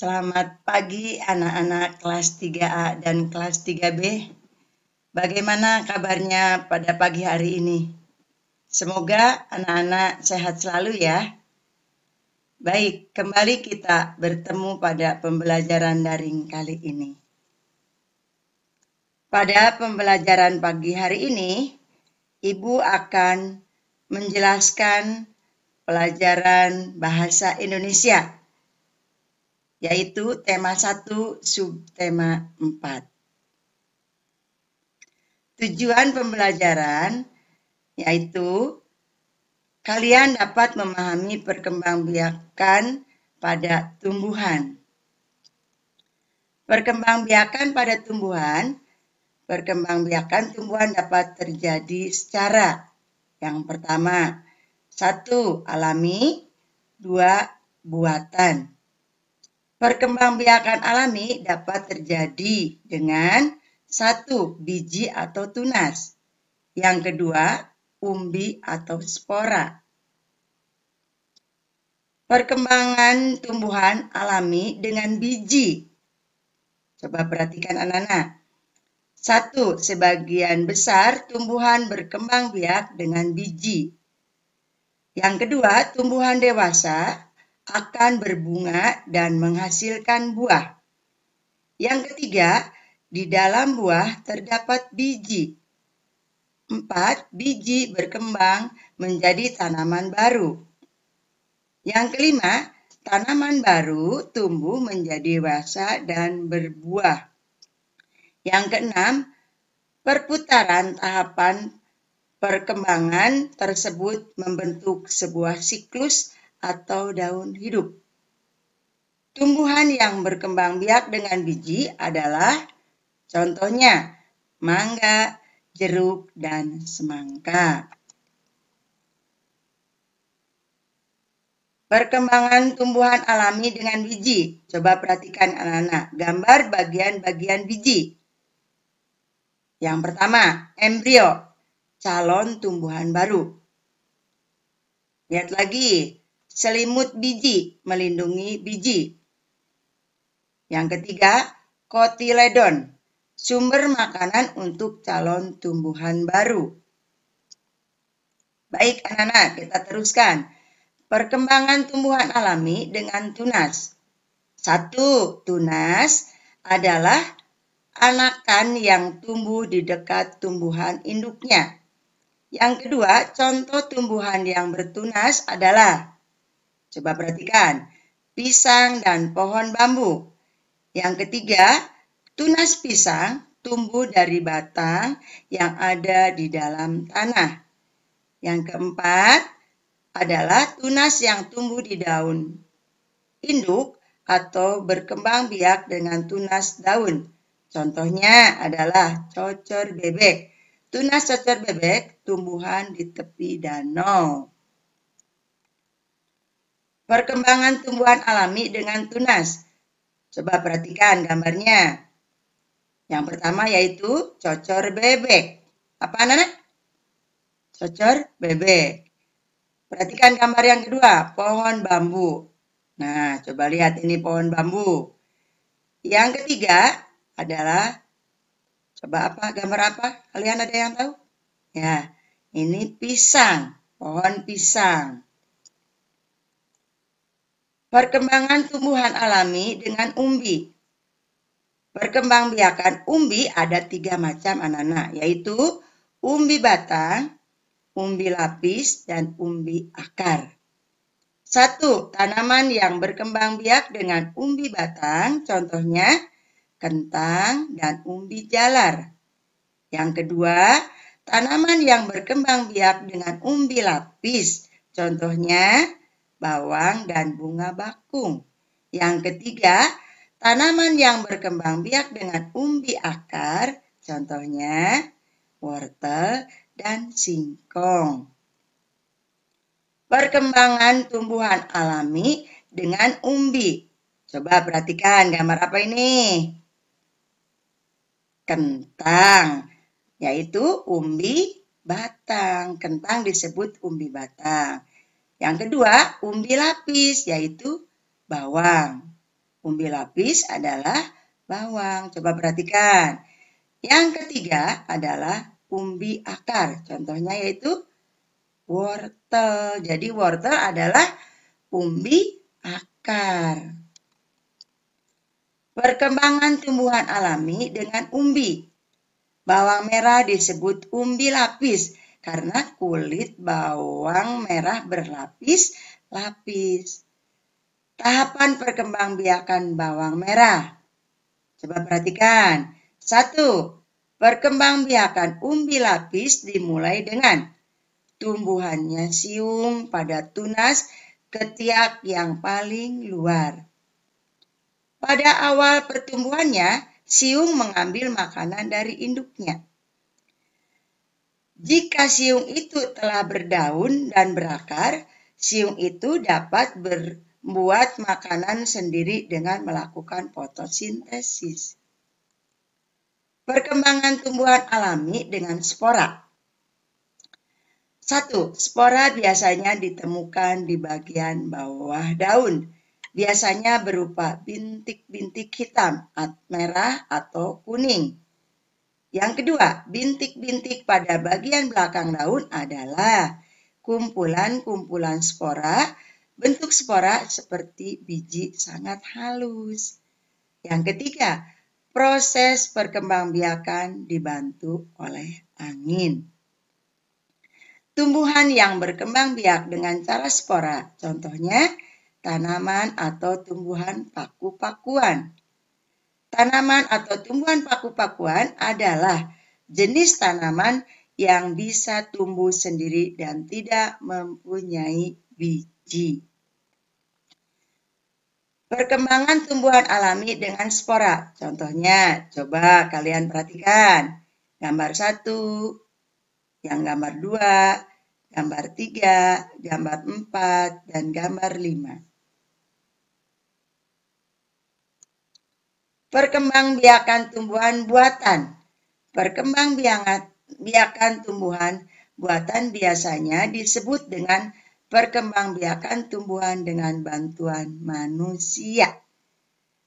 Selamat pagi anak-anak kelas 3A dan kelas 3B. Bagaimana kabarnya pada pagi hari ini? Semoga anak-anak sehat selalu ya. Baik, kembali kita bertemu pada pembelajaran daring kali ini. Pada pembelajaran pagi hari ini, Ibu akan menjelaskan pelajaran bahasa Indonesia, yaitu tema 1, subtema 4. Tujuan pembelajaran yaitu kalian dapat memahami perkembangbiakan pada tumbuhan. Perkembangbiakan tumbuhan dapat terjadi secara yang pertama, 1. Alami, 2. Buatan. Perkembangbiakan alami dapat terjadi dengan 1. Biji atau tunas. Yang kedua, umbi atau spora. Perkembangan tumbuhan alami dengan biji. Coba perhatikan anak-anak. 1. Sebagian besar tumbuhan berkembang biak dengan biji. Yang kedua, tumbuhan dewasa akan berbunga dan menghasilkan buah. Yang ketiga, di dalam buah terdapat biji. 4. Biji berkembang menjadi tanaman baru. Yang kelima, tanaman baru tumbuh menjadi dewasa dan berbuah. Yang keenam, perputaran tahapan perkembangan tersebut membentuk sebuah siklus atau daun hidup. Tumbuhan yang berkembang biak dengan biji adalah contohnya mangga, jeruk, dan semangka. Perkembangan tumbuhan alami dengan biji. Coba perhatikan anak-anak. Gambar bagian-bagian biji. Yang pertama, embrio, calon tumbuhan baru. Lihat lagi, selimut biji, melindungi biji. Yang ketiga, kotiledon, sumber makanan untuk calon tumbuhan baru. Baik anak-anak, kita teruskan. Perkembangan tumbuhan alami dengan tunas. 1. Tunas adalah anakan yang tumbuh di dekat tumbuhan induknya. Yang kedua, contoh tumbuhan yang bertunas adalah, coba perhatikan, pisang dan pohon bambu. Yang ketiga, tunas pisang tumbuh dari batang yang ada di dalam tanah. Yang keempat adalah tunas yang tumbuh di daun induk atau berkembang biak dengan tunas daun. Contohnya adalah cocor bebek. Tunas cocor bebek tumbuhan di tepi danau. Perkembangan tumbuhan alami dengan tunas. Coba perhatikan gambarnya. Yang pertama yaitu cocor bebek. Apa anak-anak? Cocor bebek. Perhatikan gambar yang kedua, pohon bambu. Nah, coba lihat ini pohon bambu. Yang ketiga adalah, coba apa? Gambar apa? Kalian ada yang tahu? Ya, ini pisang, pohon pisang. Perkembangan tumbuhan alami dengan umbi. Perkembangbiakan umbi ada 3 macam anak-anak, yaitu umbi batang, umbi lapis, dan umbi akar. 1. Tanaman yang berkembang biak dengan umbi batang, contohnya kentang dan umbi jalar. Yang kedua, tanaman yang berkembang biak dengan umbi lapis, contohnya bawang dan bunga bakung. Yang ketiga, tanaman yang berkembang biak dengan umbi akar, contohnya wortel dan singkong. Perkembangan tumbuhan alami dengan umbi. Coba perhatikan gambar apa ini? Kentang, yaitu umbi batang. Kentang disebut umbi batang. Yang kedua, umbi lapis, yaitu bawang. Umbi lapis adalah bawang. Coba perhatikan. Yang ketiga adalah umbi akar. Contohnya yaitu wortel. Jadi wortel adalah umbi akar. Perkembangan tumbuhan alami dengan umbi. Bawang merah disebut umbi lapis karena kulit bawang merah berlapis-lapis. Tahapan perkembangbiakan bawang merah. Coba perhatikan. 1. Perkembangbiakan umbi lapis dimulai dengan tumbuhannya siung pada tunas ketiak yang paling luar. Pada awal pertumbuhannya, siung mengambil makanan dari induknya. Jika siung itu telah berdaun dan berakar, siung itu dapat membuat makanan sendiri dengan melakukan fotosintesis. Perkembangan tumbuhan alami dengan spora. 1. Spora biasanya ditemukan di bagian bawah daun. Biasanya berupa bintik-bintik hitam, merah, atau kuning. Yang kedua, bintik-bintik pada bagian belakang daun adalah kumpulan-kumpulan spora. Bentuk spora seperti biji sangat halus. Yang ketiga, proses perkembangbiakan dibantu oleh angin. Tumbuhan yang berkembang biak dengan cara spora, contohnya tanaman atau tumbuhan paku-pakuan. Tanaman atau tumbuhan paku-pakuan adalah jenis tanaman yang bisa tumbuh sendiri dan tidak mempunyai biji. Perkembangan tumbuhan alami dengan spora. Contohnya, coba kalian perhatikan. Gambar 1, yang gambar 2, gambar 3, gambar 4, dan gambar 5. Perkembangbiakan tumbuhan buatan. Perkembangbiakan tumbuhan buatan biasanya disebut dengan perkembangbiakan tumbuhan dengan bantuan manusia.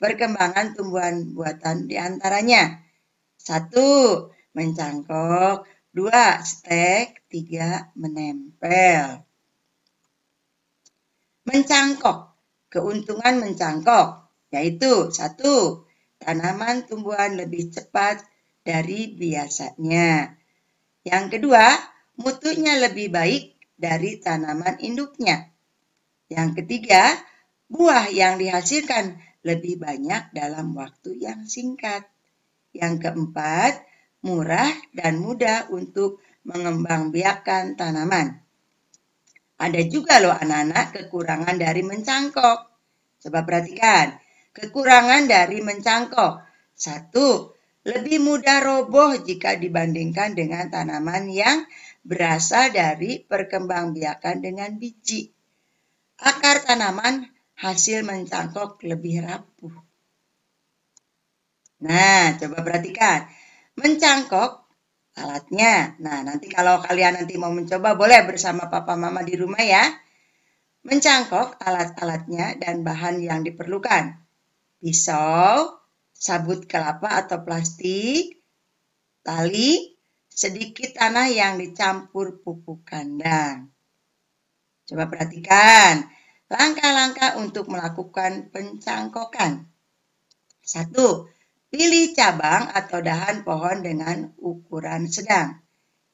Perkembangan tumbuhan buatan diantaranya 1. Mencangkok, 2. Stek, 3. Menempel. Mencangkok. Keuntungan mencangkok yaitu 1. Tanaman tumbuhan lebih cepat dari biasanya. Yang kedua, mutunya lebih baik dari tanaman induknya. Yang ketiga, buah yang dihasilkan lebih banyak dalam waktu yang singkat. Yang keempat, murah dan mudah untuk mengembangbiakan tanaman. Ada juga loh anak-anak kekurangan dari mencangkok. Coba perhatikan. Kekurangan dari mencangkok. 1. Lebih mudah roboh jika dibandingkan dengan tanaman yang berasal dari perkembangbiakan dengan biji. Akar tanaman hasil mencangkok lebih rapuh. Nah, coba perhatikan. Mencangkok alatnya. Nah, nanti kalau kalian nanti mau mencoba boleh bersama papa mama di rumah ya. Mencangkok alat-alatnya dan bahan yang diperlukan. Pisau, sabut kelapa atau plastik, tali, sedikit tanah yang dicampur pupuk kandang. Coba perhatikan langkah-langkah untuk melakukan pencangkokan. 1. Pilih cabang atau dahan pohon dengan ukuran sedang.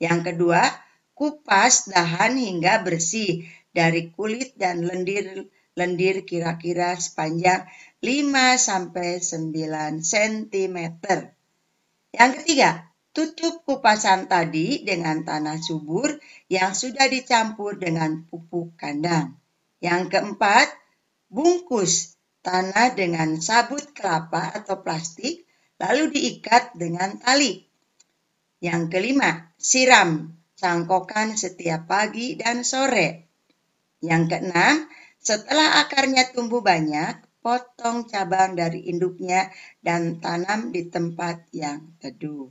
Yang kedua, kupas dahan hingga bersih dari kulit dan lendir kira-kira sepanjang 5-9 cm. Yang ketiga, tutup kupasan tadi dengan tanah subur yang sudah dicampur dengan pupuk kandang. Yang keempat, bungkus tanah dengan sabut kelapa atau plastik lalu diikat dengan tali. Yang kelima, siram cangkokan setiap pagi dan sore. Yang keenam, setelah akarnya tumbuh banyak, potong cabang dari induknya dan tanam di tempat yang teduh.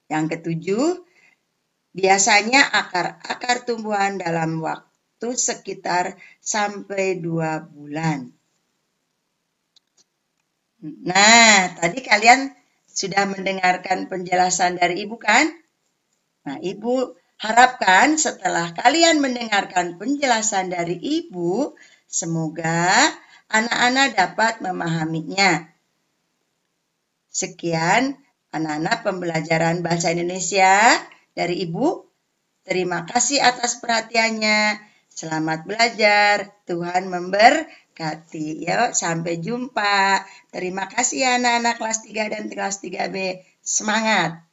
Yang ketujuh, biasanya akar tumbuhan dalam waktu sekitar sampai 2 bulan. Nah, tadi kalian sudah mendengarkan penjelasan dari Ibu kan? Nah, Ibu harapkan setelah kalian mendengarkan penjelasan dari Ibu, semoga anak-anak dapat memahaminya. Sekian anak-anak pembelajaran bahasa Indonesia dari Ibu. Terima kasih atas perhatiannya. Selamat belajar. Tuhan memberkati. Yuk, sampai jumpa. Terima kasih anak-anak kelas 3 dan kelas 3B. Semangat!